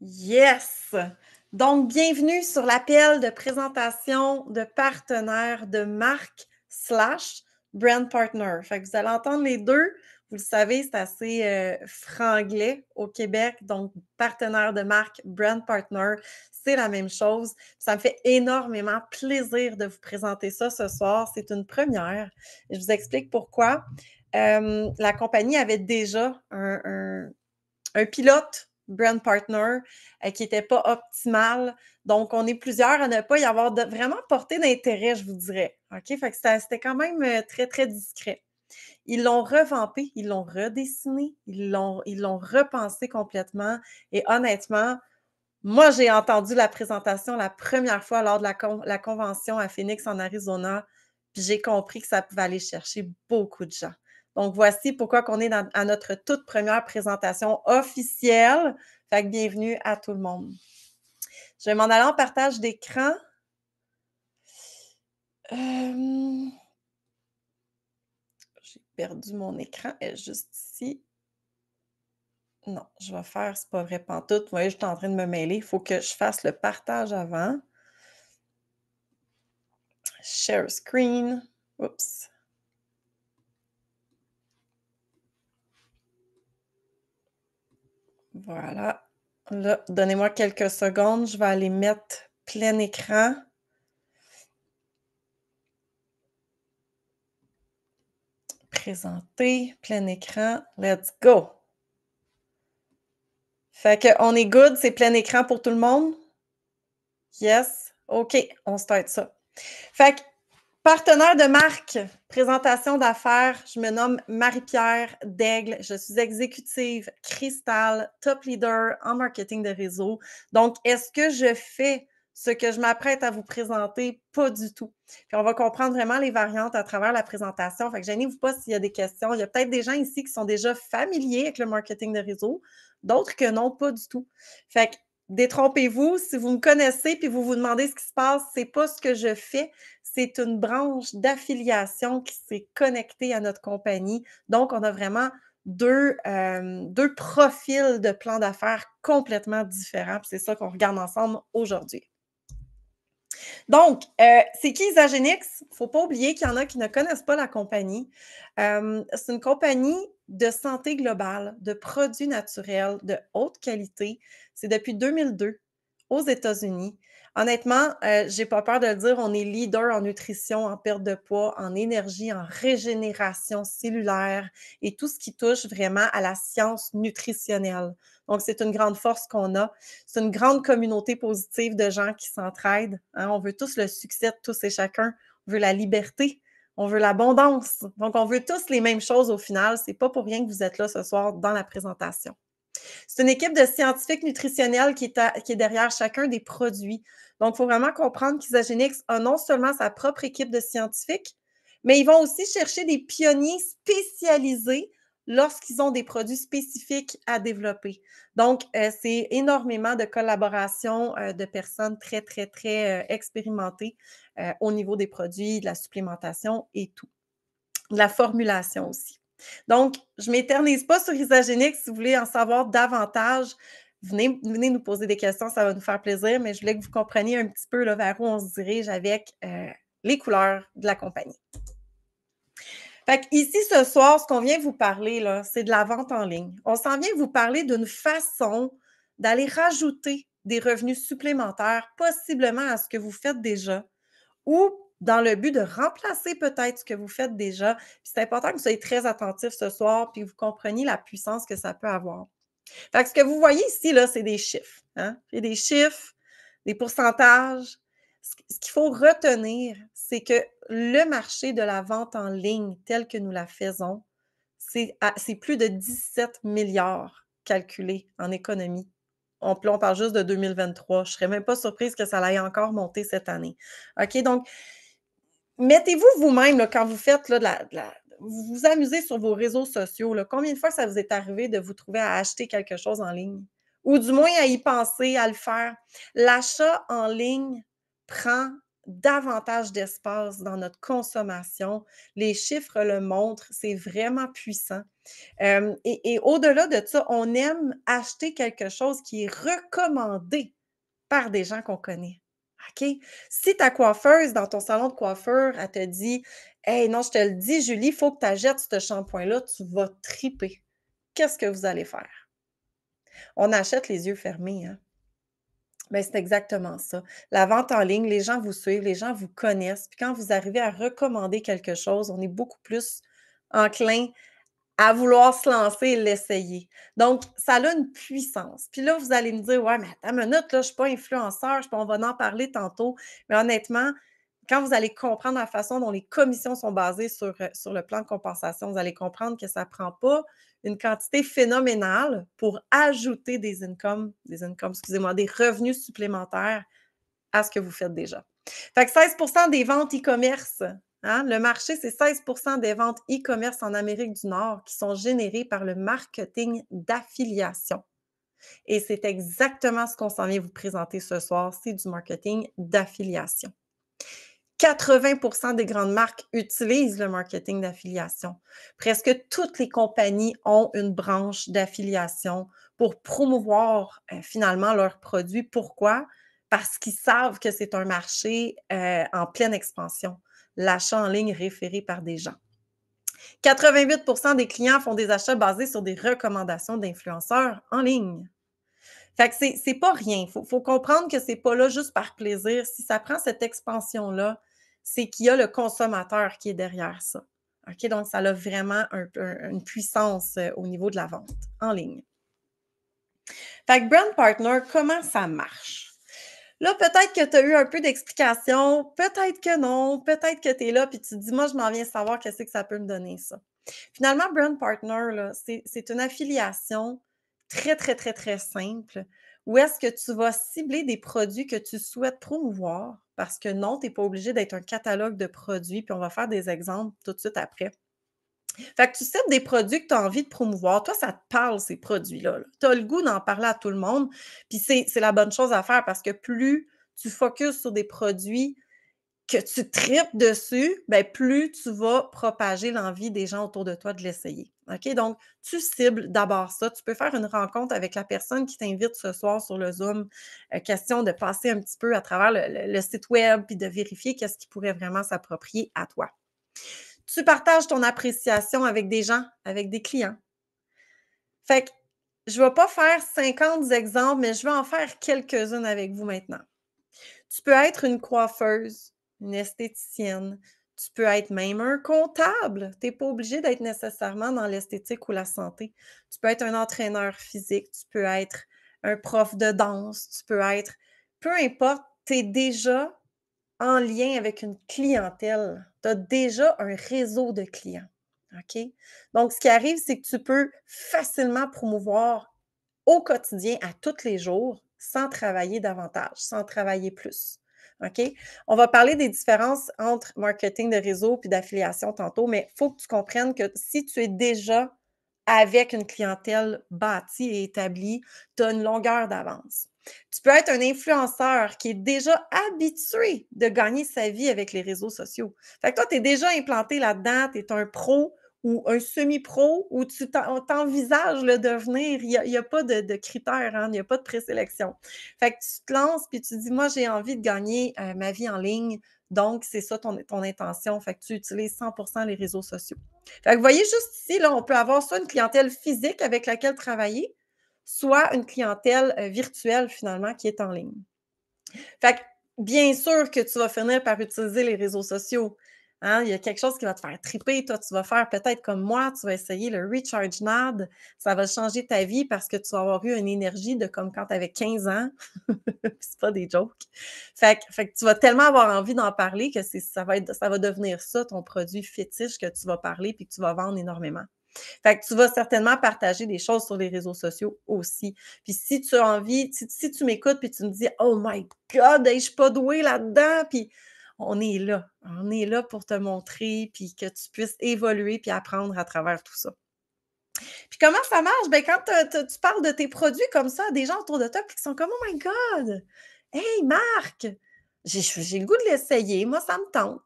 Yes! Donc, bienvenue sur l'appel de présentation de partenaires de marque slash brand partner. Fait que vous allez entendre les deux. Vous le savez, c'est assez franglais au Québec. Donc, partenaire de marque, brand partner, c'est la même chose. Ça me fait énormément plaisir de vous présenter ça ce soir. C'est une première. Je vous explique pourquoi. La compagnie avait déjà un pilote brand partner qui n'était pas optimal. Donc, on est plusieurs à ne pas y avoir vraiment porté d'intérêt, je vous dirais. OK? Fait que c'était quand même très, très discret. Ils l'ont revampé, ils l'ont redessiné, ils l'ont repensé complètement. Et honnêtement, moi, j'ai entendu la présentation la première fois lors de la convention à Phoenix, en Arizona, puis j'ai compris que ça pouvait aller chercher beaucoup de gens. Donc, voici pourquoi on est à notre toute première présentation officielle. Fait que bienvenue à tout le monde. Je vais m'en aller en partage d'écran. J'ai perdu mon écran, elle est juste ici. Non, je vais faire, c'est pas vrai pantoute. Vous voyez, je suis en train de me mêler. Il faut que je fasse le partage avant. Share screen. Oups. Voilà. Là, donnez-moi quelques secondes. Je vais aller mettre plein écran. Présenter, plein écran. Let's go! Fait qu'on est good, c'est plein écran pour tout le monde? Yes? OK, on start ça. Fait que, partenaire de marque, présentation d'affaires, je me nomme Marie-Pierre Daigle, je suis exécutive Cristal, top leader en marketing de réseau. Donc, est-ce que je fais ce que je m'apprête à vous présenter? Pas du tout. Puis on va comprendre vraiment les variantes à travers la présentation. Fait que gênez-vous pas s'il y a des questions. Il y a peut-être des gens ici qui sont déjà familiers avec le marketing de réseau, d'autres que non, pas du tout. Fait que détrompez-vous, si vous me connaissez puis vous vous demandez ce qui se passe, c'est pas ce que je fais, c'est une branche d'affiliation qui s'est connectée à notre compagnie. Donc, on a vraiment deux profils de plan d'affaires complètement différents. C'est ça qu'on regarde ensemble aujourd'hui. Donc, c'est qui Isagenix? Il ne faut pas oublier qu'il y en a qui ne connaissent pas la compagnie. C'est une compagnie de santé globale, de produits naturels de haute qualité. C'est depuis 2002 aux États-Unis. Honnêtement, j'ai pas peur de le dire, on est leader en nutrition, en perte de poids, en énergie, en régénération cellulaire et tout ce qui touche vraiment à la science nutritionnelle. Donc, c'est une grande force qu'on a. C'est une grande communauté positive de gens qui s'entraident. Hein. On veut tous le succès de tous et chacun. On veut la liberté. On veut l'abondance. Donc, on veut tous les mêmes choses au final. C'est pas pour rien que vous êtes là ce soir dans la présentation. C'est une équipe de scientifiques nutritionnels qui est derrière chacun des produits. Donc, il faut vraiment comprendre qu'Isagenix a non seulement sa propre équipe de scientifiques, mais ils vont aussi chercher des pionniers spécialisés lorsqu'ils ont des produits spécifiques à développer. Donc, c'est énormément de collaboration de personnes très, très, très expérimentées au niveau des produits, de la supplémentation et tout. De la formulation aussi. Donc, je ne m'éternise pas sur Isagenix. Si vous voulez en savoir davantage, venez nous poser des questions, ça va nous faire plaisir, mais je voulais que vous compreniez un petit peu là, vers où on se dirige avec les couleurs de la compagnie. Fait ici, ce soir, ce qu'on vient vous parler, là, c'est de la vente en ligne. On s'en vient vous parler d'une façon d'aller rajouter des revenus supplémentaires, possiblement à ce que vous faites déjà, ou dans le but de remplacer peut-être ce que vous faites déjà. Puis c'est important que vous soyez très attentifs ce soir puis que vous compreniez la puissance que ça peut avoir. Fait que ce que vous voyez ici, là, c'est des chiffres. Hein? Il y a des chiffres, des pourcentages. Ce qu'il faut retenir, c'est que le marché de la vente en ligne tel que nous la faisons, c'est plus de 17 milliards calculés en économie. On parle juste de 2023. Je ne serais même pas surprise que ça aille encore monter cette année. OK? Donc, mettez-vous vous-même, là, quand vous faites là, vous vous amusez sur vos réseaux sociaux, là, combien de fois ça vous est arrivé de vous trouver à acheter quelque chose en ligne? Ou du moins à y penser, à le faire. L'achat en ligne prend davantage d'espace dans notre consommation. Les chiffres le montrent, c'est vraiment puissant. Et au-delà de ça, on aime acheter quelque chose qui est recommandé par des gens qu'on connaît. OK? Si ta coiffeuse dans ton salon de coiffure, elle te dit: «Hey, non, je te le dis, Julie, il faut que tu achètes ce shampoing-là, tu vas triper». Qu'est-ce que vous allez faire? On achète les yeux fermés, hein? Ben, c'est exactement ça. La vente en ligne, les gens vous suivent, les gens vous connaissent. Puis quand vous arrivez à recommander quelque chose, on est beaucoup plus enclin à vouloir se lancer et l'essayer. Donc, ça a une puissance. Puis là, vous allez me dire: «Ouais, mais attends une minute, là, je suis pas influenceur, je on va en parler tantôt». Mais honnêtement, quand vous allez comprendre la façon dont les commissions sont basées sur le plan de compensation, vous allez comprendre que ça ne prend pas une quantité phénoménale pour ajouter des incomes, excusez-moi, des revenus supplémentaires à ce que vous faites déjà. Fait que 16 des ventes e-commerce, hein, le marché, c'est 16 des ventes e-commerce en Amérique du Nord qui sont générées par le marketing d'affiliation. Et c'est exactement ce qu'on s'en vient vous présenter ce soir, c'est du marketing d'affiliation. 80 des grandes marques utilisent le marketing d'affiliation. Presque toutes les compagnies ont une branche d'affiliation pour promouvoir, finalement leurs produits. Pourquoi? Parce qu'ils savent que c'est un marché, en pleine expansion, l'achat en ligne référé par des gens. 88 des clients font des achats basés sur des recommandations d'influenceurs en ligne. Fait que c'est pas rien. Faut comprendre que c'est pas là juste par plaisir. Si ça prend cette expansion-là, c'est qu'il y a le consommateur qui est derrière ça. OK? Donc, ça a vraiment une puissance, au niveau de la vente en ligne. Fait que Brand Partner, comment ça marche? Là, peut-être que tu as eu un peu d'explication, peut-être que non, peut-être que tu es là puis tu te dis: «Moi, je m'en viens savoir qu'est-ce que ça peut me donner ça». Finalement, Brand Partner, là, c'est une affiliation très, très, très, très simple où est-ce que tu vas cibler des produits que tu souhaites promouvoir parce que non, tu es pas obligé d'être un catalogue de produits, puis on va faire des exemples tout de suite après. Fait que tu cibles des produits que tu as envie de promouvoir. Toi, ça te parle, ces produits-là, là. Tu as le goût d'en parler à tout le monde, puis c'est la bonne chose à faire parce que plus tu focuses sur des produits que tu tripes dessus, ben plus tu vas propager l'envie des gens autour de toi de l'essayer. OK? Donc, tu cibles d'abord ça. Tu peux faire une rencontre avec la personne qui t'invite ce soir sur le Zoom. Question de passer un petit peu à travers le site web puis de vérifier qu'est-ce qui pourrait vraiment s'approprier à toi. Tu partages ton appréciation avec des gens, avec des clients. Fait que je ne vais pas faire 50 exemples, mais je vais en faire quelques-unes avec vous maintenant. Tu peux être une coiffeuse, une esthéticienne, tu peux être même un comptable. Tu n'es pas obligé d'être nécessairement dans l'esthétique ou la santé. Tu peux être un entraîneur physique, tu peux être un prof de danse, tu peux être peu importe, tu es déjà en lien avec une clientèle. Tu as déjà un réseau de clients. OK? Donc, ce qui arrive, c'est que tu peux facilement promouvoir au quotidien, à tous les jours, sans travailler davantage, sans travailler plus. OK? On va parler des différences entre marketing de réseau puis d'affiliation tantôt, mais il faut que tu comprennes que si tu es déjà avec une clientèle bâtie et établie, tu as une longueur d'avance. Tu peux être un influenceur qui est déjà habitué de gagner sa vie avec les réseaux sociaux. Fait que toi, tu es déjà implanté là-dedans, tu es un pro ou un semi-pro ou tu t'envisages le devenir. Il y a pas de critères, hein, il n'y a pas de présélection. Fait que tu te lances puis tu dis: «Moi, j'ai envie de gagner, ma vie en ligne». Donc, c'est ça ton intention. Fait que tu utilises 100 les réseaux sociaux. Fait que vous voyez juste ici, là, on peut avoir soit une clientèle physique avec laquelle travailler, soit une clientèle, virtuelle finalement qui est en ligne. Fait que bien sûr que tu vas finir par utiliser les réseaux sociaux, hein. Il y a quelque chose qui va te faire triper. Toi, tu vas faire peut-être comme moi, tu vas essayer le Recharge NAD. Ça va changer ta vie parce que tu vas avoir eu une énergie de comme quand tu avais 15 ans. C'est pas des jokes. Fait que tu vas tellement avoir envie d'en parler que ça va devenir ça ton produit fétiche que tu vas parler puis que tu vas vendre énormément. Fait que tu vas certainement partager des choses sur les réseaux sociaux aussi. Puis si tu as envie, si tu m'écoutes puis tu me dis: «Oh my God, hey, je suis pas douée là-dedans», puis on est là. On est là pour te montrer puis que tu puisses évoluer puis apprendre à travers tout ça. Puis comment ça marche? Ben quand tu parles de tes produits comme ça à des gens autour de toi puis qui sont comme: «Oh my God! Hey Marc! J'ai le goût de l'essayer, moi ça me tente».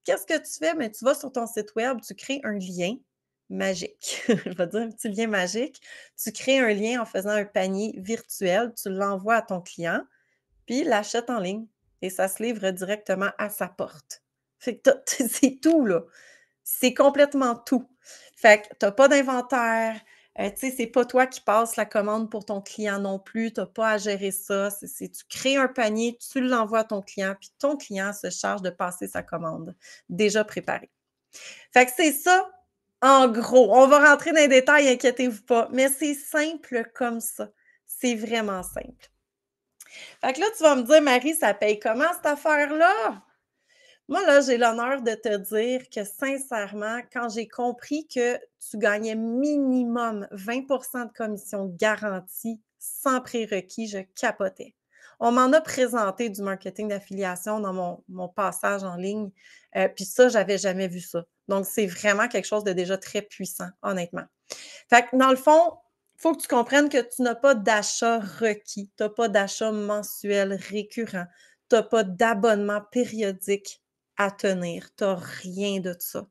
Qu'est-ce que tu fais? Ben, tu vas sur ton site web, tu crées un lien magique. Je vais dire un petit lien magique. Tu crées un lien en faisant un panier virtuel, tu l'envoies à ton client, puis il l'achète en ligne et ça se livre directement à sa porte. Fait que c'est tout, là. C'est complètement tout. Fait que tu as pas d'inventaire, tu sais, c'est pas toi qui passes la commande pour ton client non plus, tu as pas à gérer ça. Tu crées un panier, tu l'envoies à ton client, puis ton client se charge de passer sa commande déjà préparée. Fait que c'est ça, en gros. On va rentrer dans les détails, inquiétez-vous pas, mais c'est simple comme ça. C'est vraiment simple. Fait que là, tu vas me dire: «Marie, ça paye comment cette affaire-là?» Moi, là, j'ai l'honneur de te dire que sincèrement, quand j'ai compris que tu gagnais minimum 20 de commission garantie sans prérequis, je capotais. On m'en a présenté du marketing d'affiliation dans mon passage en ligne, puis ça, j'avais jamais vu ça. Donc, c'est vraiment quelque chose de déjà très puissant, honnêtement. Fait que dans le fond, il faut que tu comprennes que tu n'as pas d'achat requis, tu n'as pas d'achat mensuel récurrent, tu n'as pas d'abonnement périodique à tenir, tu n'as rien de ça.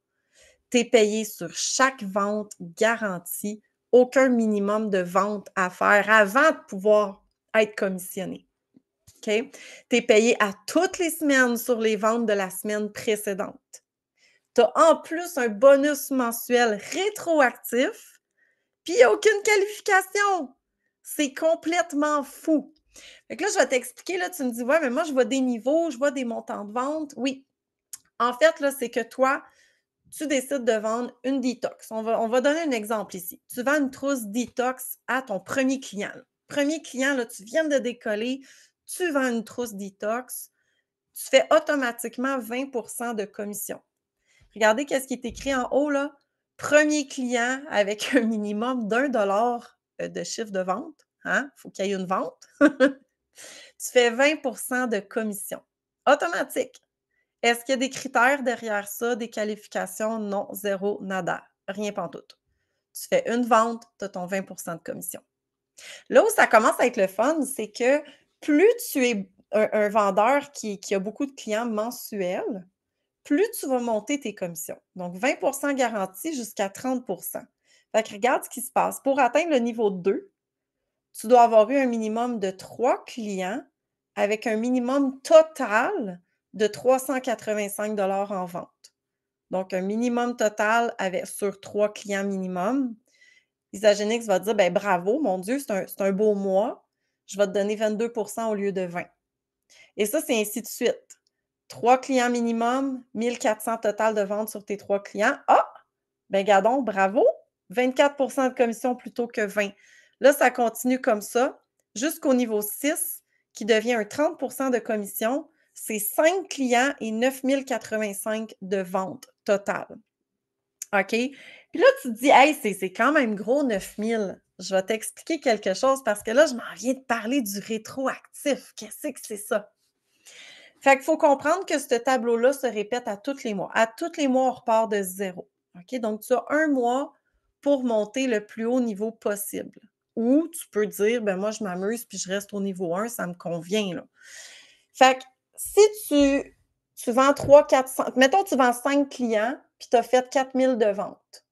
Tu es payé sur chaque vente garantie, aucun minimum de vente à faire avant de pouvoir être commissionné. OK? Tu es payé à toutes les semaines sur les ventes de la semaine précédente. Tu as en plus un bonus mensuel rétroactif puis il n'y a aucune qualification. C'est complètement fou. Fait que là, je vais t'expliquer, là, tu me dis: «Ouais, mais moi, je vois des niveaux, je vois des montants de vente». Oui. En fait, là, c'est que toi, tu décides de vendre une détox. On va donner un exemple ici. Tu vends une trousse détox à ton premier client, là. Premier client, là, tu viens de décoller, tu vends une trousse détox, tu fais automatiquement 20 de commission. Regardez qu'est-ce qui est écrit en haut, là. Premier client avec un minimum d'1 $ de chiffre de vente, hein, il faut qu'il y ait une vente. Tu fais 20 de commission. Automatique. Est-ce qu'il y a des critères derrière ça, des qualifications? Non, zéro, nada, rien pantoute. Tu fais une vente, tu as ton 20 de commission. Là où ça commence à être le fun, c'est que plus tu es un vendeur qui a beaucoup de clients mensuels, plus tu vas monter tes commissions. Donc 20 garantie jusqu'à 30. Fait que regarde ce qui se passe. Pour atteindre le niveau 2, tu dois avoir eu un minimum de 3 clients avec un minimum total de 385 en vente. Donc un minimum total sur 3 clients minimum. Isagenix va dire: «Ben bravo, mon Dieu, c'est un beau mois. Je vais te donner 22 au lieu de 20». Et ça, c'est ainsi de suite. 3 clients minimum, 1 400 total de ventes sur tes 3 clients. Ah! Ben gardons, bravo! 24 de commission plutôt que 20. Là, ça continue comme ça jusqu'au niveau 6 qui devient un 30 de commission. C'est 5 clients et 9 085 de ventes totales. OK? Puis là, tu te dis: «Hey, c'est quand même gros 9 000». Je vais t'expliquer quelque chose parce que là, je m'en viens de parler du rétroactif. Qu'est-ce que c'est ça? Fait qu'il faut comprendre que ce tableau-là se répète à tous les mois. À tous les mois, on repart de zéro. OK? Donc, tu as un mois pour monter le plus haut niveau possible. Ou tu peux dire: «Ben moi, je m'amuse puis je reste au niveau 1, ça me convient, là». Fait que si tu vends 3 400, mettons, tu vends 5 clients puis tu as fait 4 000 de ventes.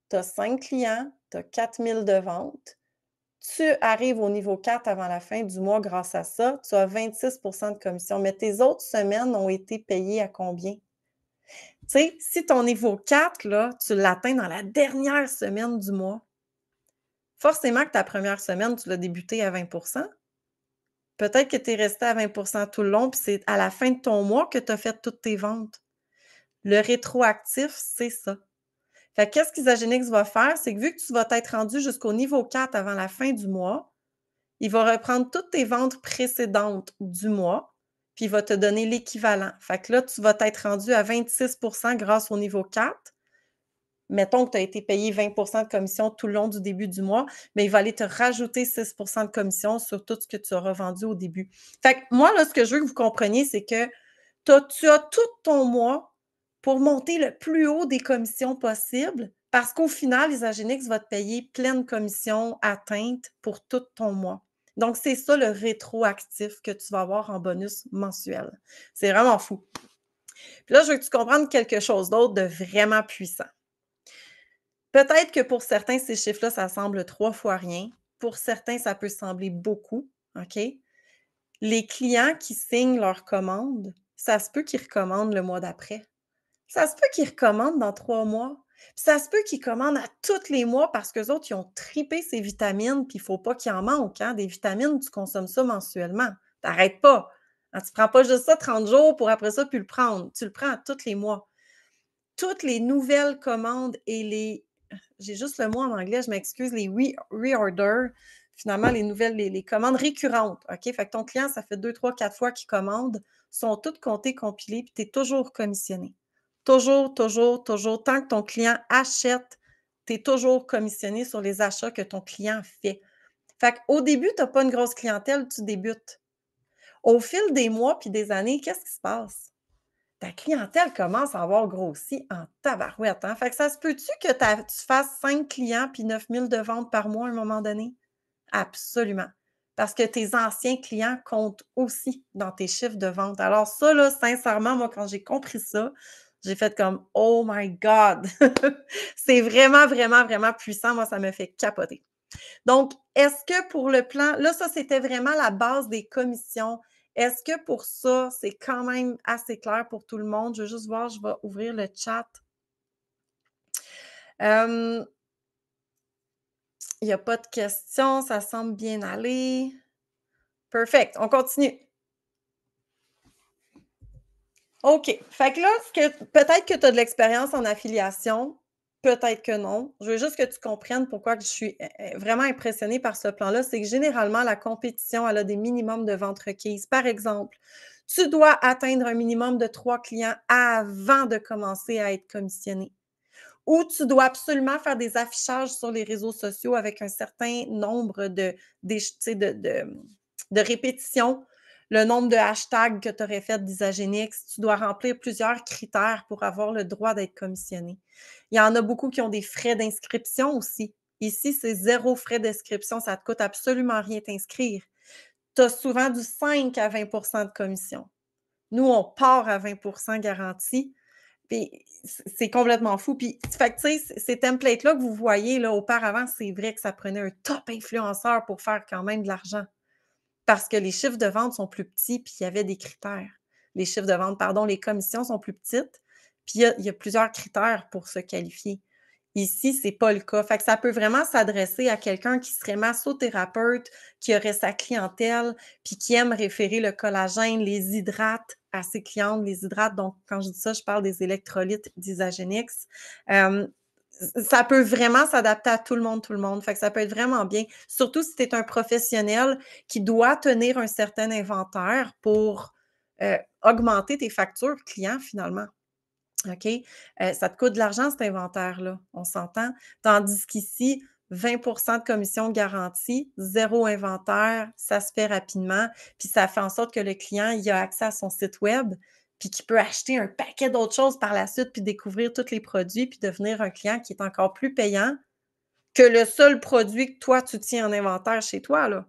Tu as 5 clients, tu as 4 000 de ventes. Tu arrives au niveau 4 avant la fin du mois grâce à ça, tu as 26 de commission. Mais tes autres semaines ont été payées à combien? Tu sais, si ton niveau 4, là, tu l'atteins dans la dernière semaine du mois, forcément que ta première semaine, tu l'as débuté à 20. Peut-être que tu es resté à 20 tout le long, puis c'est à la fin de ton mois que tu as fait toutes tes ventes. Le rétroactif, c'est ça. Fait que qu'est-ce qu'Isagenix va faire? C'est que vu que tu vas t'être rendu jusqu'au niveau 4 avant la fin du mois, il va reprendre toutes tes ventes précédentes du mois, puis il va te donner l'équivalent. Fait que là, tu vas t'être rendu à 26 grâce au niveau 4. Mettons que tu as été payé 20 de commission tout le long du début du mois, mais il va aller te rajouter 6 de commission sur tout ce que tu auras vendu au début. Fait que moi, là, ce que je veux que vous compreniez, c'est que tu as tout ton mois pour monter le plus haut des commissions possibles parce qu'au final, Isagenix va te payer pleine commission atteinte pour tout ton mois. Donc, c'est ça le rétroactif que tu vas avoir en bonus mensuel. C'est vraiment fou. Puis là, je veux que tu comprennes quelque chose d'autre de vraiment puissant. Peut-être que pour certains, ces chiffres-là, ça semble 3 fois rien. Pour certains, ça peut sembler beaucoup, OK? Les clients qui signent leur commande, ça se peut qu'ils recommandent le mois d'après. Ça se peut qu'ils recommandent dans 3 mois. Puis ça se peut qu'ils commandent à tous les mois parce qu'eux autres, ils ont tripé ces vitamines, puis il faut pas qu'il en manque, hein. Des vitamines, tu consommes ça mensuellement. Tu pas. Hein, tu prends pas juste ça 30 jours pour après ça plus le prendre. Tu le prends à tous les mois. Toutes les nouvelles commandes et les j'ai juste le mot en anglais, je m'excuse, les reorders, finalement, les nouvelles, les commandes récurrentes, OK? Fait que ton client, ça fait 2, 3, 4 fois qu'il commande, sont toutes comptées, compilées, puis tu es toujours commissionné. Toujours, toujours, toujours. Tant que ton client achète, tu es toujours commissionné sur les achats que ton client fait. Fait qu'au début, tu n'as pas une grosse clientèle, tu débutes. Au fil des mois puis des années, qu'est-ce qui se passe? Ta clientèle commence à avoir grossi en tabarouette, hein. Fait que ça se peut-tu que tu fasses 5 clients puis 9 000 de ventes par mois à un moment donné? Absolument. Parce que tes anciens clients comptent aussi dans tes chiffres de vente. Alors ça, là, sincèrement, moi, quand j'ai compris ça, j'ai fait comme: «Oh my God!» C'est vraiment, vraiment, vraiment puissant. Moi, ça me fait capoter. Donc, est-ce que pour le plan là, ça, c'était vraiment la base des commissions. Est-ce que pour ça, c'est quand même assez clair pour tout le monde? Je veux juste voir, je vais ouvrir le chat. Il n'y a pas de questions, ça semble bien aller. Perfect, on continue. OK. Fait que là, peut-être que tu as de l'expérience en affiliation, peut-être que non. Je veux juste que tu comprennes pourquoi que je suis vraiment impressionnée par ce plan-là. C'est que généralement, la compétition, elle a des minimums de ventes requises. Par exemple, tu dois atteindre un minimum de 3 clients avant de commencer à être commissionné. Ou tu dois absolument faire des affichages sur les réseaux sociaux avec un certain nombre de répétitions, le nombre de hashtags que tu aurais fait d'Isagénix. Tu dois remplir plusieurs critères pour avoir le droit d'être commissionné. Il y en a beaucoup qui ont des frais d'inscription aussi. Ici, c'est 0 frais d'inscription. Ça ne te coûte absolument rien t'inscrire. Tu as souvent du 5 à 20 de commission. Nous, on part à 20 garantie. Puis c'est complètement fou. Puis, fait que, tu sais, ces templates-là que vous voyez là, auparavant, c'est vrai que ça prenait un top influenceur pour faire quand même de l'argent. Parce que les chiffres de vente sont plus petits, puis il y avait des critères. Les chiffres de vente, pardon, les commissions sont plus petites, puis il y a plusieurs critères pour se qualifier. Ici, c'est pas le cas. Fait que ça peut vraiment s'adresser à quelqu'un qui serait massothérapeute, qui aurait sa clientèle, puis qui aime référer le collagène, les hydrates à ses clientes. Les hydrates, donc, quand je dis ça, je parle des électrolytes d'Isagénix. Ça peut vraiment s'adapter à tout le monde, tout le monde. Fait que ça peut être vraiment bien. Surtout si tu es un professionnel qui doit tenir un certain inventaire pour augmenter tes factures clients, finalement. OK? Ça te coûte de l'argent, cet inventaire-là, on s'entend? Tandis qu'ici, 20 de commission garantie, 0 inventaire, ça se fait rapidement, puis ça fait en sorte que le client, il a accès à son site web, puis qu'il peut acheter un paquet d'autres choses par la suite, puis découvrir tous les produits, puis devenir un client qui est encore plus payant que le seul produit que toi, tu tiens en inventaire chez toi, là.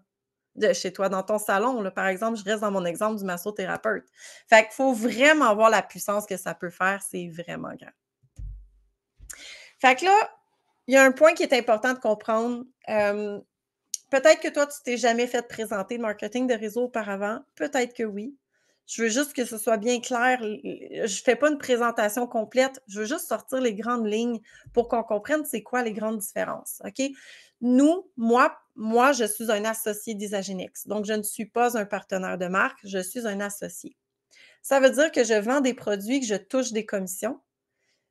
Chez toi, dans ton salon, là, par exemple, je reste dans mon exemple du massothérapeute. Fait qu'il faut vraiment voir la puissance que ça peut faire, c'est vraiment grand. Fait que là, il y a un point qui est important de comprendre. Peut-être que toi, tu t'es jamais fait présenter de marketing de réseau auparavant. Peut-être que oui. Je veux juste que ce soit bien clair. Je fais pas une présentation complète. Je veux juste sortir les grandes lignes pour qu'on comprenne c'est quoi les grandes différences. OK? Moi, je suis un associé d'Isagénix. Donc, je ne suis pas un partenaire de marque. Je suis un associé. Ça veut dire que je vends des produits, que je touche des commissions.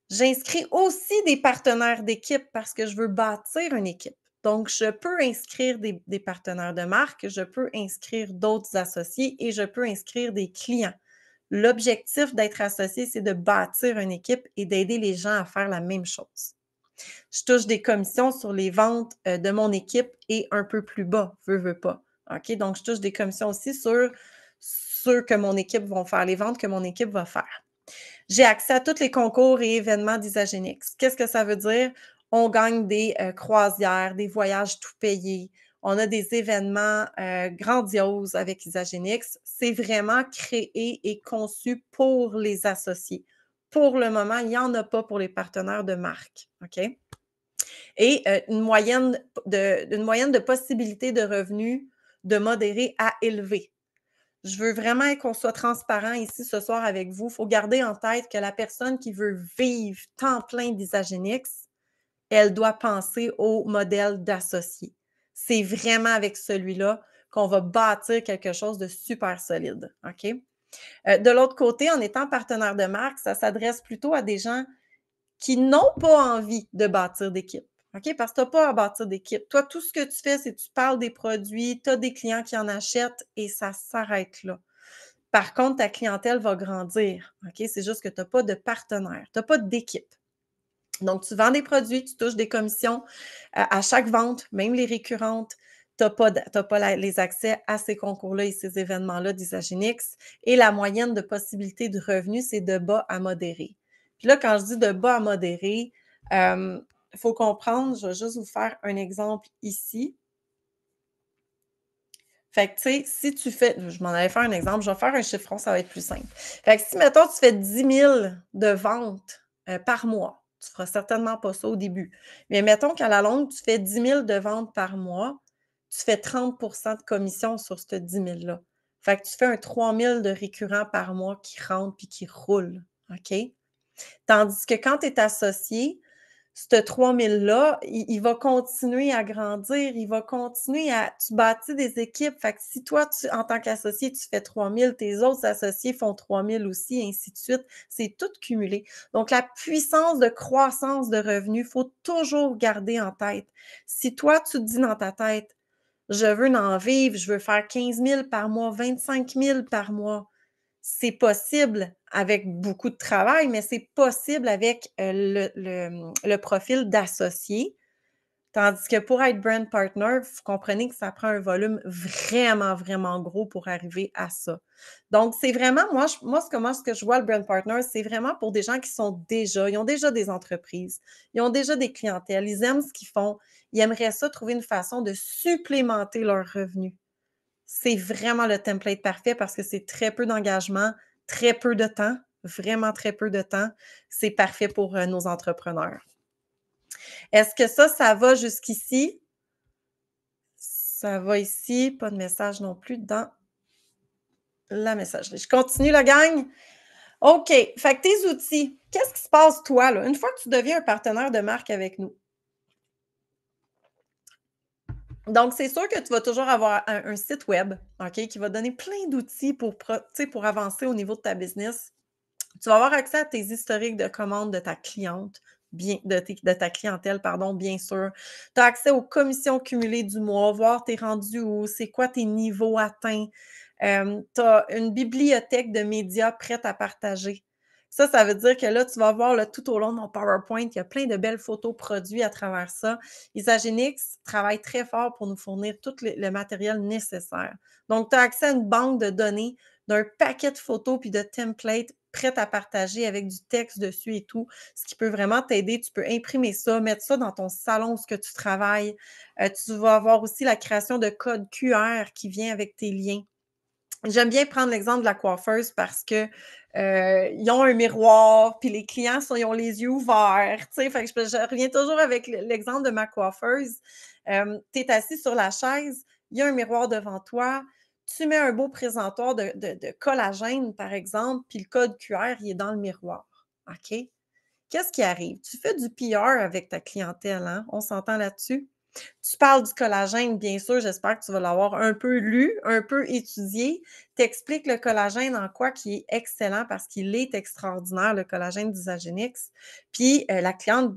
J'inscris aussi des partenaires d'équipe parce que je veux bâtir une équipe. Donc, je peux inscrire des partenaires de marque, je peux inscrire d'autres associés et je peux inscrire des clients. L'objectif d'être associé, c'est de bâtir une équipe et d'aider les gens à faire la même chose. Je touche des commissions sur les ventes de mon équipe et un peu plus bas, veux pas. OK? Donc, je touche des commissions aussi sur ceux que mon équipe va faire, les ventes que mon équipe va faire. J'ai accès à tous les concours et événements d'Isagénix. Qu'est-ce que ça veut dire? On gagne des croisières, des voyages tout payés. On a des événements grandioses avec Isagénix. C'est vraiment créé et conçu pour les associés. Pour le moment, il n'y en a pas pour les partenaires de marque. OK? Et une moyenne de possibilités de revenus de modéré à élevé. Je veux vraiment qu'on soit transparent ici ce soir avec vous. Il faut garder en tête que la personne qui veut vivre temps plein d'Isagénix, elle doit penser au modèle d'associé. C'est vraiment avec celui-là qu'on va bâtir quelque chose de super solide. OK? De l'autre côté, en étant partenaire de marque, ça s'adresse plutôt à des gens qui n'ont pas envie de bâtir d'équipe. OK? Parce que tu n'as pas à bâtir d'équipe. Toi, tout ce que tu fais, c'est que tu parles des produits, tu as des clients qui en achètent et ça s'arrête là. Par contre, ta clientèle va grandir. OK? C'est juste que tu n'as pas de partenaire, tu n'as pas d'équipe. Donc, tu vends des produits, tu touches des commissions à chaque vente, même les récurrentes. Tu n'as pas les accès à ces concours-là et ces événements-là d'Isagénix. Et la moyenne de possibilités de revenus, c'est de bas à modéré. Puis là, quand je dis de bas à modéré, il faut comprendre, je vais juste vous faire un exemple ici. Fait que, tu sais, si tu fais, je m'en allais faire un exemple, je vais faire un chiffron, ça va être plus simple. Fait que si, mettons, tu fais 10 000 de ventes par mois, tu feras certainement pas ça au début. Mais mettons qu'à la longue, tu fais 10 000 de ventes par mois, tu fais 30 de commission sur ce 10 000-là. Fait que tu fais un 3 000 de récurrents par mois qui rentre puis qui roule. OK? Tandis que quand tu es associé, ce 3 000-là, il va continuer à grandir, il va continuer à... Tu bâtis des équipes. Fait que si toi, en tant qu'associé, tu fais 3 000, tes autres associés font 3 000 aussi, et ainsi de suite. C'est tout cumulé. Donc, la puissance de croissance de revenus, il faut toujours garder en tête. Si toi, tu te dis dans ta tête, je veux en vivre, je veux faire 15 000 par mois, 25 000 par mois, c'est possible avec beaucoup de travail, mais c'est possible avec le profil d'associé. Tandis que pour être brand partner, vous comprenez que ça prend un volume vraiment, vraiment gros pour arriver à ça. Donc, c'est vraiment, ce que je vois le brand partner, c'est vraiment pour des gens qui ils ont déjà des entreprises, ils ont déjà des clientèles, ils aiment ce qu'ils font, ils aimeraient ça trouver une façon de supplémenter leurs revenus. C'est vraiment le template parfait parce que c'est très peu d'engagement, très peu de temps, vraiment très peu de temps. C'est parfait pour nos entrepreneurs. Est-ce que ça va jusqu'ici? Ça va ici. Pas de message non plus dans la messagerie. Je continue, la gang? OK. Fait que tes outils, qu'est-ce qui se passe, toi, là, une fois que tu deviens un partenaire de marque avec nous? Donc, c'est sûr que tu vas toujours avoir un site web, OK, qui va donner plein d'outils pour avancer au niveau de ta business. Tu vas avoir accès à tes historiques de commandes de ta cliente, de ta clientèle, pardon, bien sûr. Tu as accès aux commissions cumulées du mois, voir tes rendus où, c'est quoi tes niveaux atteints. Tu as une bibliothèque de médias prête à partager. Ça veut dire que là, tu vas voir là, tout au long de mon PowerPoint, il y a plein de belles photos produits à travers ça. Isagenix travaille très fort pour nous fournir tout le matériel nécessaire. Donc, tu as accès à une banque de données d'un paquet de photos puis de templates prêtes à partager avec du texte dessus et tout, ce qui peut vraiment t'aider. Tu peux imprimer ça, mettre ça dans ton salon où tu travailles. Tu vas avoir aussi la création de codes QR qui vient avec tes liens. J'aime bien prendre l'exemple de la coiffeuse parce que ils ont un miroir, puis les clients ils ont les yeux ouverts. Fait que je reviens toujours avec l'exemple de ma coiffeuse. Tu es assis sur la chaise, il y a un miroir devant toi, tu mets un beau présentoir de collagène, par exemple, puis le code QR, il est dans le miroir. OK? Qu'est-ce qui arrive? Tu fais du PR avec ta clientèle, hein? On s'entend là-dessus? Tu parles du collagène, bien sûr, j'espère que tu vas l'avoir un peu lu, un peu étudié. Tu expliques le collagène en quoi qui est excellent parce qu'il est extraordinaire, le collagène d'Isagénix. Puis la cliente,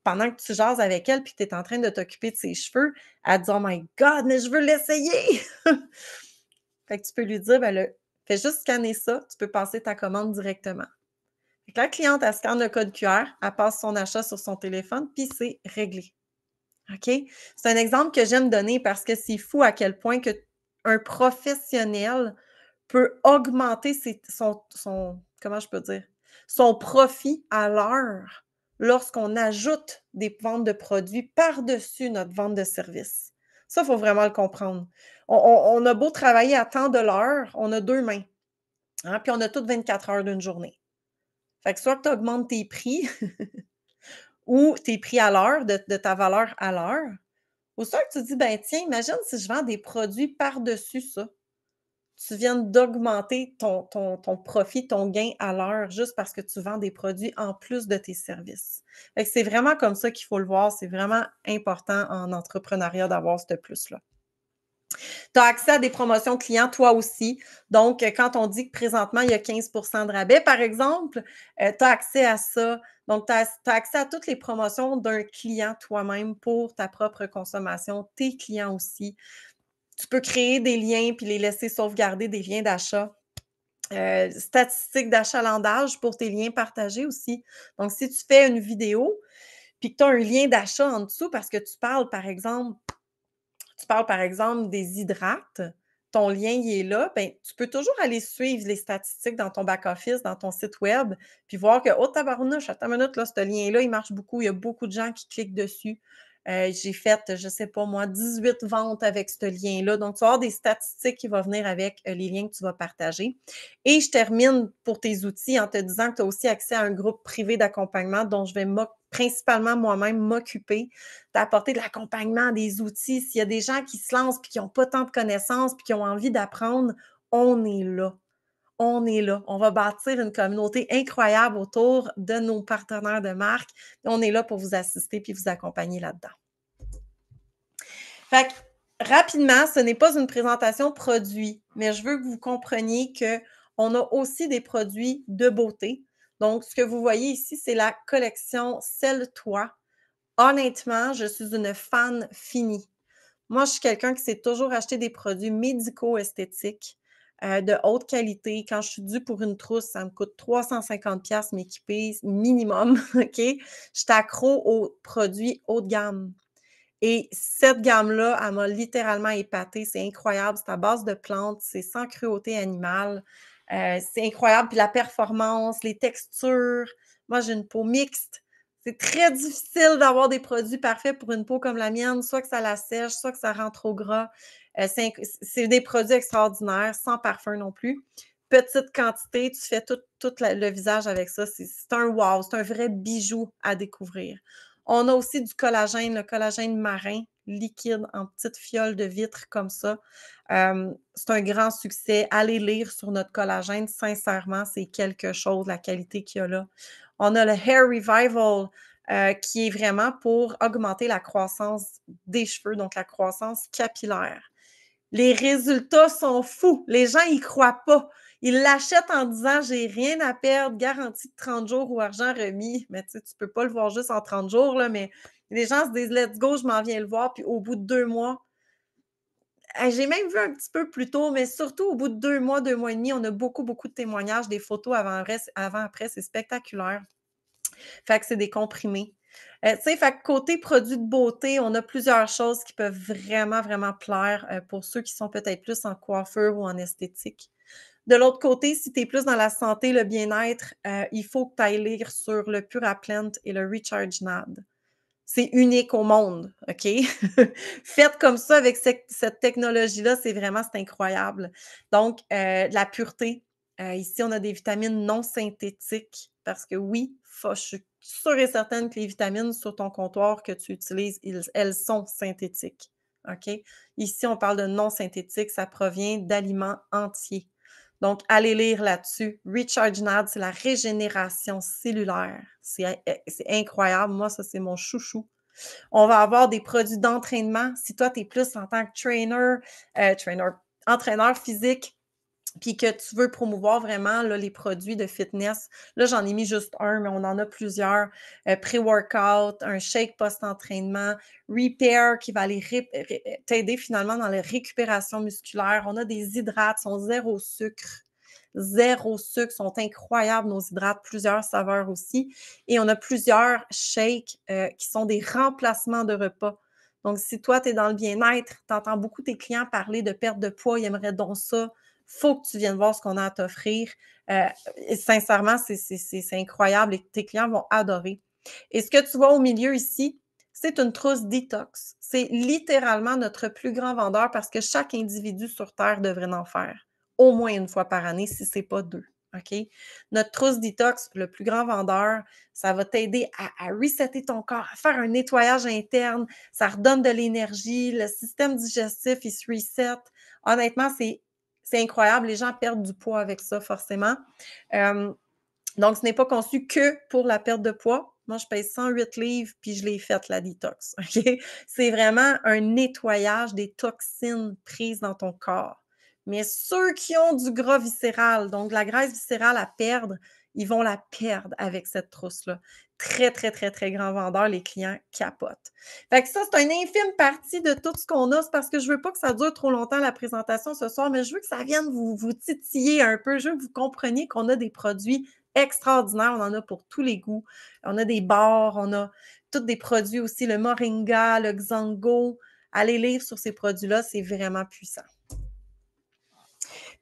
pendant que tu jases avec elle puis que tu es en train de t'occuper de ses cheveux, elle dit « Oh my God, mais je veux l'essayer! » Fait que tu peux lui dire, fais juste scanner ça, tu peux passer ta commande directement. Fait que la cliente, elle scanne le code QR, elle passe son achat sur son téléphone, puis c'est réglé. OK? C'est un exemple que j'aime donner parce que c'est fou à quel point un professionnel peut augmenter comment je peux dire? Son profit à l'heure lorsqu'on ajoute des ventes de produits par-dessus notre vente de services. Ça, il faut vraiment le comprendre. On a beau travailler à temps de l'heure, on a 2 mains, hein, puis on a toutes 24 heures d'une journée. Fait que soit que tu augmentes tes prix ou tes prix à l'heure, de ta valeur à l'heure. Ou ça que tu dis, ben tiens, imagine si je vends des produits par-dessus ça. Tu viens d'augmenter ton profit, ton gain à l'heure juste parce que tu vends des produits en plus de tes services. Fait que c'est vraiment comme ça qu'il faut le voir. C'est vraiment important en entrepreneuriat d'avoir ce plus-là. Tu as accès à des promotions clients, toi aussi. Donc, quand on dit que présentement, il y a 15 de rabais, par exemple, tu as accès à ça. Donc, tu as accès à toutes les promotions d'un client toi-même pour ta propre consommation, tes clients aussi. Tu peux créer des liens puis les laisser sauvegarder des liens d'achat. Statistiques d'achalandage pour tes liens partagés aussi. Donc, si tu fais une vidéo puis que tu as un lien d'achat en dessous parce que tu parles, par exemple, des hydrates, ton lien, il est là, ben, tu peux toujours aller suivre les statistiques dans ton back-office, dans ton site web, puis voir que, oh, tabarnouche, attends une minute, là, ce lien-là, il marche beaucoup. Il y a beaucoup de gens qui cliquent dessus. J'ai fait, je ne sais pas moi, 18 ventes avec ce lien-là. Donc, tu vas avoir des statistiques qui vont venir avec les liens que tu vas partager. Et je termine pour tes outils en te disant que tu as aussi accès à un groupe privé d'accompagnement dont je vais principalement moi-même m'occuper d'apporter de l'accompagnement, des outils. S'il y a des gens qui se lancent puis qui n'ont pas tant de connaissances puis qui ont envie d'apprendre, on est là. On est là. On va bâtir une communauté incroyable autour de nos partenaires de marque. On est là pour vous assister puis vous accompagner là-dedans. Fait que, rapidement, ce n'est pas une présentation produit, mais je veux que vous compreniez qu'on a aussi des produits de beauté. Donc, ce que vous voyez ici, c'est la collection Selle-toi. Honnêtement, je suis une fan finie. Moi, je suis quelqu'un qui s'est toujours acheté des produits médico-esthétiques de haute qualité. Quand je suis due pour une trousse, ça me coûte 350$ m'équiper minimum, OK? Je suis accro aux produits haut de gamme. Et cette gamme-là, elle m'a littéralement épatée. C'est incroyable. C'est à base de plantes, c'est sans cruauté animale. C'est incroyable. Puis la performance, les textures. Moi, j'ai une peau mixte. C'est très difficile d'avoir des produits parfaits pour une peau comme la mienne, soit que ça la sèche, soit que ça rend trop gras. C'est des produits extraordinaires, sans parfum non plus. Petite quantité, tu fais tout le visage avec ça. C'est un wow, c'est un vrai bijou à découvrir. On a aussi du collagène, le collagène marin, liquide en petites fioles de vitre comme ça. C'est un grand succès. Allez lire sur notre collagène. Sincèrement, c'est quelque chose, la qualité qu'il y a là. On a le Hair Revival, qui est vraiment pour augmenter la croissance des cheveux, donc la croissance capillaire. Les résultats sont fous. Les gens y croient pas. Ils l'achètent en disant j'ai rien à perdre, garantie de 30 jours ou argent remis. Mais tu sais, tu peux pas le voir juste en 30 jours, là, mais les gens se disent let's go, je m'en viens le voir. Puis au bout de 2 mois, j'ai même vu un petit peu plus tôt, mais surtout au bout de 2 mois, 2 mois et demi, on a beaucoup, beaucoup de témoignages, des photos avant-après, c'est spectaculaire. Fait que c'est des comprimés. Tu sais, fait que côté produits de beauté, on a plusieurs choses qui peuvent vraiment, vraiment plaire pour ceux qui sont peut-être plus en coiffure ou en esthétique. De l'autre côté, si tu es plus dans la santé, le bien-être, il faut que tu ailles lire sur le Puraplant et le Recharge NAD. C'est unique au monde, OK? Faites comme ça avec cette technologie-là, c'est incroyable. Donc, la pureté. Ici, on a des vitamines non synthétiques parce que oui, je suis sûre et certaine que les vitamines sur ton comptoir que tu utilises, elles sont synthétiques, OK? Ici, on parle de non synthétique, ça provient d'aliments entiers. Donc, allez lire là-dessus. Recharge NAD, c'est la régénération cellulaire. C'est incroyable. Moi, ça, c'est mon chouchou. On va avoir des produits d'entraînement. Si toi, tu es plus en tant que entraîneur physique, puis que tu veux promouvoir vraiment là, les produits de fitness, là, j'en ai mis juste un, mais on en a plusieurs. Pré-workout, un shake post-entraînement, Repair qui va aller t'aider finalement dans la récupération musculaire. On a des hydrates, sont zéro sucre. Zéro sucre, sont incroyables nos hydrates, plusieurs saveurs aussi. Et on a plusieurs shakes qui sont des remplacements de repas. Donc, si toi, tu es dans le bien-être, tu entends beaucoup tes clients parler de perte de poids, ils aimeraient donc ça, faut que tu viennes voir ce qu'on a à t'offrir. Sincèrement, c'est incroyable et tes clients vont adorer. Et ce que tu vois au milieu ici, c'est une trousse détox. C'est littéralement notre plus grand vendeur parce que chaque individu sur Terre devrait en faire au moins une fois par année, si ce n'est pas 2. OK? Notre trousse détox, le plus grand vendeur, ça va t'aider à resetter ton corps, à faire un nettoyage interne, ça redonne de l'énergie, le système digestif, il se reset. Honnêtement, c'est incroyable. Les gens perdent du poids avec ça, forcément. Donc, ce n'est pas conçu que pour la perte de poids. Moi, je pèse 108 livres, puis je l'ai faite, la détox. OK? C'est vraiment un nettoyage des toxines prises dans ton corps. Mais ceux qui ont du gras viscéral, donc de la graisse viscérale à perdre, ils vont la perdre avec cette trousse-là. Très, très, très, très grand vendeur, les clients capotent. Fait que ça, c'est une infime partie de tout ce qu'on a. C'est parce que je veux pas que ça dure trop longtemps, la présentation ce soir, mais je veux que ça vienne vous titiller un peu. Je veux que vous compreniez qu'on a des produits extraordinaires. On en a pour tous les goûts. On a des bars, on a tous des produits aussi, le Moringa, le Xango. Allez lire sur ces produits-là, c'est vraiment puissant.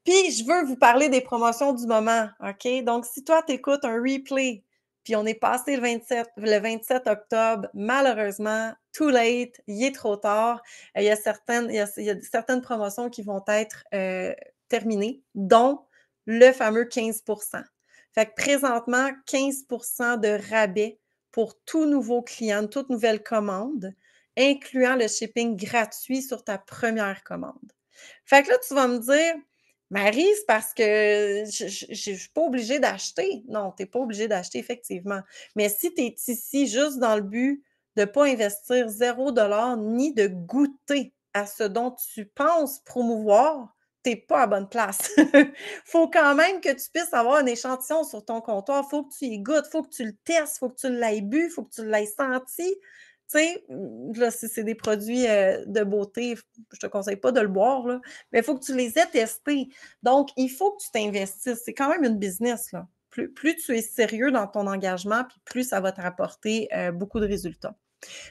Puis, je veux vous parler des promotions du moment, OK? Donc, si toi, tu écoutes un replay, puis on est passé le 27 octobre, malheureusement, too late, il est trop tard. Il y a certaines promotions qui vont être terminées, dont le fameux 15 Fait que présentement, 15 de rabais pour tout nouveau client, toute nouvelle commande, incluant le shipping gratuit sur ta première commande. Fait que là, tu vas me dire, Marie, c'est parce que je suis pas obligée d'acheter. Non, tu n'es pas obligée d'acheter, effectivement. Mais si tu es ici juste dans le but de ne pas investir 0 $ ni de goûter à ce dont tu penses promouvoir, tu n'es pas à bonne place. Faut quand même que tu puisses avoir un échantillon sur ton comptoir. Faut que tu y goûtes, faut que tu le testes, faut que tu l'aies bu, faut que tu l'aies senti. Tu sais, là, si c'est des produits de beauté, je te conseille pas de le boire, là, mais il faut que tu les aies testés. Donc, il faut que tu t'investisses. C'est quand même une business, là. Plus tu es sérieux dans ton engagement, puis plus ça va te rapporter beaucoup de résultats.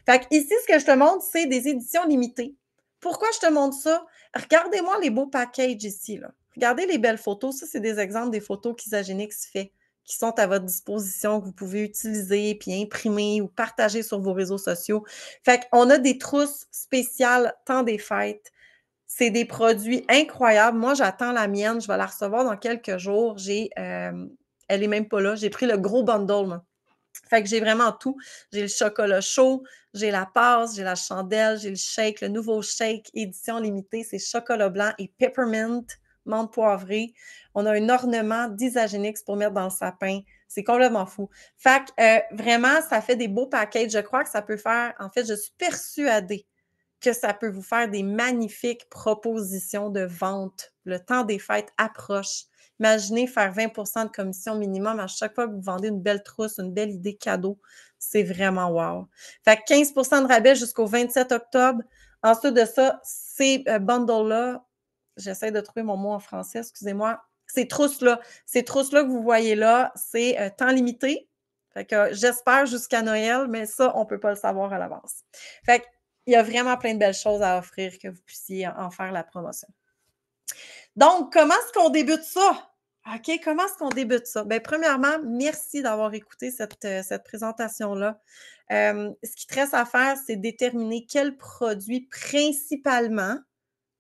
Fait que ici, ce que je te montre, c'est des éditions limitées. Pourquoi je te montre ça? Regardez-moi les beaux packages ici, là. Regardez les belles photos. Ça, c'est des exemples des photos qu'Isagenix fait, qui sont à votre disposition, que vous pouvez utiliser, puis imprimer ou partager sur vos réseaux sociaux. Fait qu'on a des trousses spéciales temps des fêtes. C'est des produits incroyables. Moi, j'attends la mienne. Je vais la recevoir dans quelques jours. Elle est même pas là. J'ai pris le gros bundle, moi. Fait que j'ai vraiment tout. J'ai le chocolat chaud, j'ai la passe, j'ai la chandelle, j'ai le shake, le nouveau shake édition limitée, c'est chocolat blanc et peppermint, menthe poivrée. On a un ornement d'Isagenix pour mettre dans le sapin. C'est complètement fou. Fait que vraiment, ça fait des beaux packages. Je crois que ça peut faire, en fait, je suis persuadée que ça peut vous faire des magnifiques propositions de vente. Le temps des fêtes approche. Imaginez faire 20 de commission minimum à chaque fois que vous vendez une belle trousse, une belle idée cadeau. C'est vraiment wow. Fait que 15 de rabais jusqu'au 27 octobre. Ensuite de ça, ces bundles-là, j'essaie de trouver mon mot en français, excusez-moi. Ces trousses-là que vous voyez là, c'est temps limité. Fait que j'espère jusqu'à Noël, mais ça, on ne peut pas le savoir à l'avance. Fait que il y a vraiment plein de belles choses à offrir que vous puissiez en faire la promotion. Donc, comment est-ce qu'on débute ça? OK, comment est-ce qu'on débute ça? Bien, premièrement, merci d'avoir écouté cette présentation-là. Ce qui te reste à faire, c'est déterminer quel produit principalement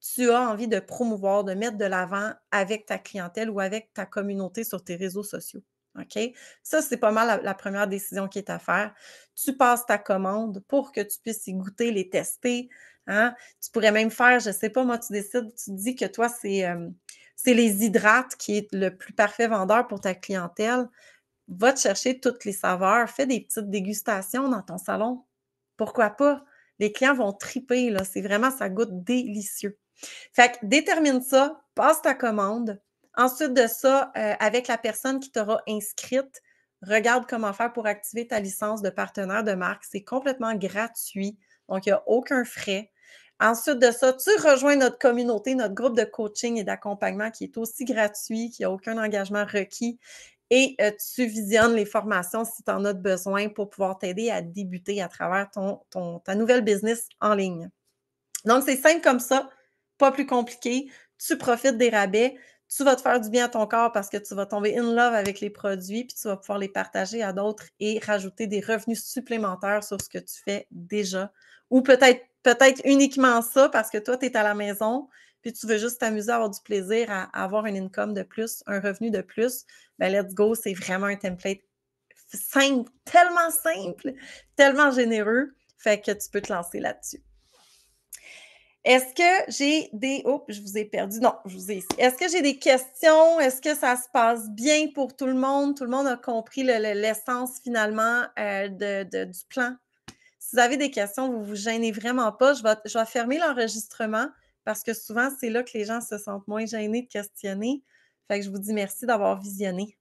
tu as envie de promouvoir, de mettre de l'avant avec ta clientèle ou avec ta communauté sur tes réseaux sociaux. OK? Ça, c'est pas mal la première décision qui est à faire. Tu passes ta commande pour que tu puisses y goûter, les tester. Hein? Tu pourrais même faire, je sais pas, moi, tu décides, tu te dis que toi, c'est les hydrates qui est le plus parfait vendeur pour ta clientèle. Va te chercher toutes les saveurs. Fais des petites dégustations dans ton salon. Pourquoi pas? Les clients vont triper, là. C'est vraiment, ça goûte délicieux. Fait que détermine ça, passe ta commande. Ensuite de ça, avec la personne qui t'aura inscrite, regarde comment faire pour activer ta licence de partenaire de marque. C'est complètement gratuit, donc il n'y a aucun frais. Ensuite de ça, tu rejoins notre communauté, notre groupe de coaching et d'accompagnement qui est aussi gratuit, qui n'a aucun engagement requis. Et tu visionnes les formations si tu en as besoin pour pouvoir t'aider à débuter à travers ta nouvelle business en ligne. Donc, c'est simple comme ça, pas plus compliqué. Tu profites des rabais, tu vas te faire du bien à ton corps parce que tu vas tomber in love avec les produits, puis tu vas pouvoir les partager à d'autres et rajouter des revenus supplémentaires sur ce que tu fais déjà. Ou peut-être uniquement ça parce que toi, tu es à la maison, puis tu veux juste t'amuser à avoir du plaisir, à avoir un income de plus, un revenu de plus, ben let's go, c'est vraiment un template simple, tellement généreux, fait que tu peux te lancer là-dessus. Est-ce que j'ai des oh, je vous ai perdu. Non, je vous ai ici. Est-ce que j'ai des questions? Est-ce que ça se passe bien pour tout le monde? Tout le monde a compris l'essence finalement, du plan? Si vous avez des questions, vous vous gênez vraiment pas. Je vais fermer l'enregistrement parce que souvent, c'est là que les gens se sentent moins gênés de questionner. Fait que je vous dis merci d'avoir visionné.